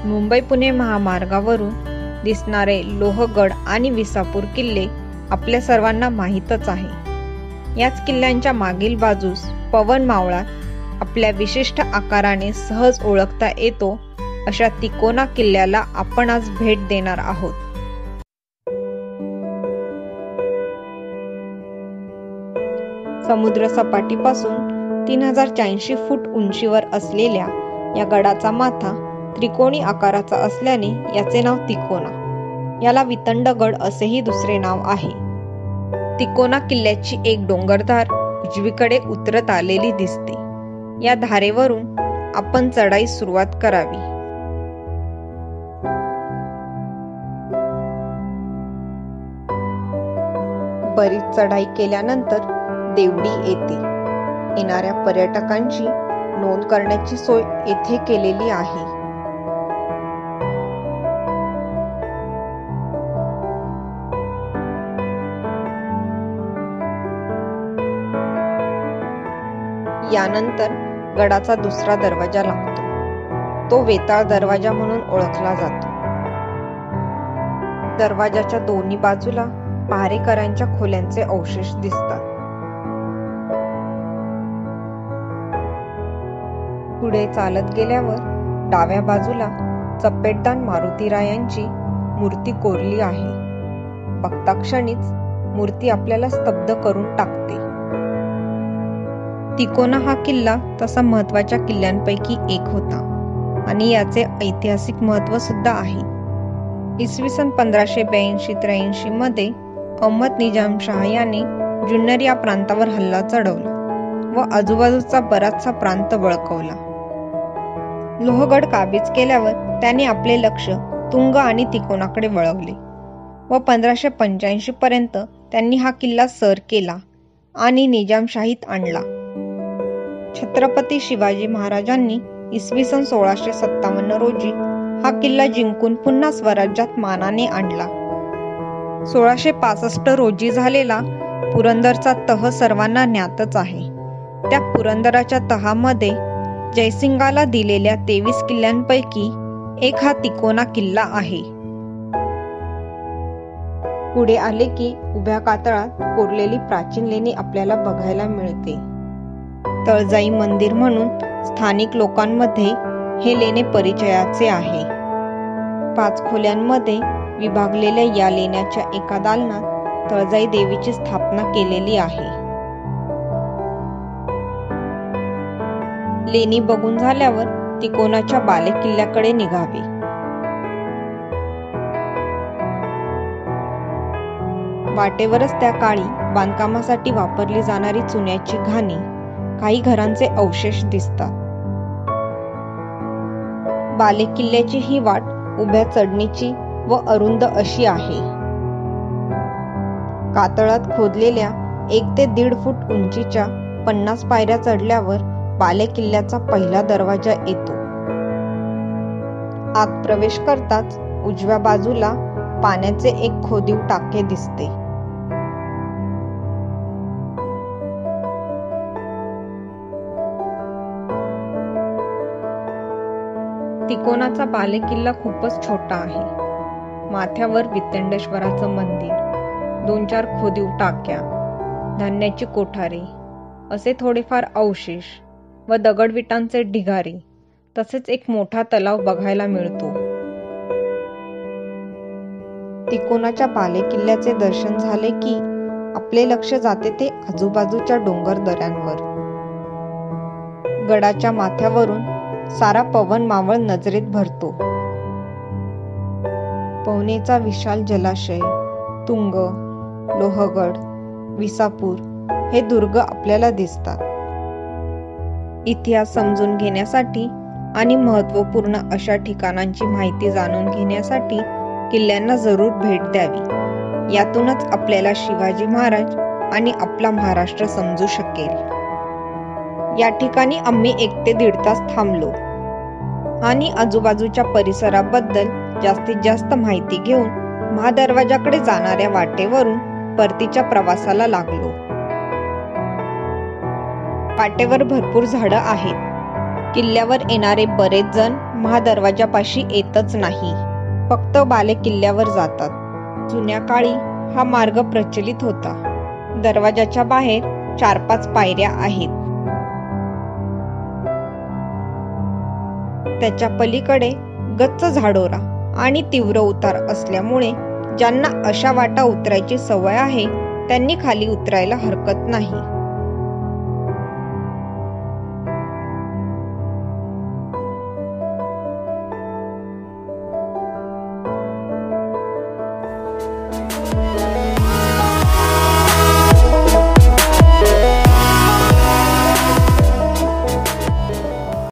मुंबई पुणे महामार्गावरून दिसणारे लोहगड आणि विसापूर किल्ले आपल्या सर्वांना माहीतच आहे। याच किल्ल्यांच्या मागील बाजूस पवन मावळात आपल्या विशिष्ट आकाराने सहज ओळखता येतो अशा तिकोना किल्ल्याला आपण आज भेट देणार आहोत। समुद्र सपाटीपासून 3084 फूट उंचीवर असलेल्या या गडाचा माथा त्रिकोणी आकाराचा असल्याने याचे नाव तिकोना। याला वितंड गड असेही दुसरे नाव आहे। तिकोना किल्ल्याची एक डोंगरधार उजवीकडे उतरत आलेली दिसते। या धारेवरून आपण चढाईस सुरुवात करावी। बरीच चढाई केल्यानंतर देवडी येते। येणाऱ्या पर्यटकांची नोंद करण्याची सोय येथे केलेली आहे। यानंतर गडाचा दुसरा दरवाजा लागतो। तो वेताळ दरवाजा म्हणून ओळखला जातो। दरवाजाच्या दोन्ही बाजूला पहारेकरांच्या खोल्यांचे अवशेष दिसतात। पुढे चालत गेल्यावर डाव्या बाजूला चपेटदान मारुतीरायांची मूर्ती कोरली आहे। बघता क्षणीच मूर्ती आपल्याला स्तब्ध करून टाकते। तिकोना हा किल्ला तसा महत्वाच्या किल्ल्यांपैकी एक होता आणि याचे ऐतिहासिक महत्व सुद्धा आहे। इसवी सन 1582-83 मध्ये अहमद निजामशाह याने जुन्नर या प्रांतावर हल्ला चढवला व आजूबाजूचा बराचसा प्रांत बळकावला। लोहगड काबीज केल्यावर त्याने आपले लक्ष तुंग आणि तिकोनाकडे वळवले व 1585 पर्यंत त्यांनी हा किल्ला सर केला आणि निजामशाहीत आणला। छत्रपती शिवाजी महाराजांनी इसवी सन 1657 रोजी हा किल्ला जिंकून पुन्हा स्वराज्यात मानाने आणला। 1665 रोजी झालेला पुरंदरचा तह सर्वांना ज्ञातच आहे। त्या पुरंदराच्या तहामध्ये जयसिंगाला दिलेल्या 23 किल्ल्यांपैकी एक हा तिकोना किल्ला आहे। पुढे आले की उभ्या कातळात कोरलेली प्राचीन लेणी आपल्याला बघायला मिळते। तळजाई मंदिर म्हणून स्थानिक लोकांमध्ये हे लेणे परिचयाचे आहे। 5 खोल्यांमध्ये विभागलेल्या या लेण्याच्या एका दालनात तळजाई देवीची स्थापना केलेली आहे। लेणी बघून झाल्यावर तिकोनाच्या बालेकिल्ल्याकडे निघावे। वाटेवरच त्या काळी बांधकामासाठी वापरली जाणारी चुन्याची घाणी, काही घरांचे अवशेष दिसतात। बालेकिल्ल्याची ही वाट उभ्या चढणीची व अरुंद अशी आहे। कातळात खोदलेल्या 1 ते 1.5 फूट उंचीच्या 50 पायऱ्या चढल्यावर बालेकिल्ल्याचा पहिला दरवाजा येतो। आत प्रवेश करताच उजव्या बाजूला पाण्याचे एक खोदीव टाके दिसते। तिकोनाचा बालेकिल्ला खूपच छोटा आहे। माथ्यावर वितंडेश्वराचं मंदिर, 2-4 खोदीव टाक्या, धान्याची कोठारे असे थोडेफार अवशेष व दगडविटांचे ढिगारे तसेच एक मोठा तलाव बघायला मिळतो। तिकोनाच्या बालेकिल्ल्याचे दर्शन झाले की आपले लक्ष जाते ते आजूबाजूच्या डोंगर दऱ्यांवर। गडाच्या माथ्यावरून सारा पवन मावळ नजरेत भरतो। पवनेचा विशाल जलाशय, तुंग, लोहगड, विसापूर हे दुर्ग आपल्याला दिसतात। इतिहास समजून घेण्यासाठी आणि महत्त्वपूर्ण अशा ठिकाणांची माहिती जाणून घेण्यासाठी किल्ल्यांना जरूर भेट द्यावी। यातूनच आपल्याला शिवाजी महाराज आणि आपला महाराष्ट्र समजू शकेल। या ठिकाणी आम्ही 1 ते 1.5 तास थांबलो आणि आजूबाजूच्या परिसराबद्दल जास्तीत जास्त माहिती घेऊन महादरवाजाकडे जाणाऱ्या वाटेवरून परतीच्या प्रवासाला लागलो। वाटेवर भरपूर झाडं आहेत। किल्ल्यावर येणारे बरेच जण महादरवाजापाशी येतच नाही, फक्त बाले किल्ल्यावर जातात. जुन्या काळी हा मार्ग प्रचलित होता. दरवाजाच्या बाहेर 4-5 पायऱ्या आहेत. त्याच्या पलीकडे गच्च झाडोरा आणि तीव्र उतार असल्यामुळे ज्यांना अशा वाटा उतरायची सवय आहे त्यांनी खाली उतरायला हरकत नाही.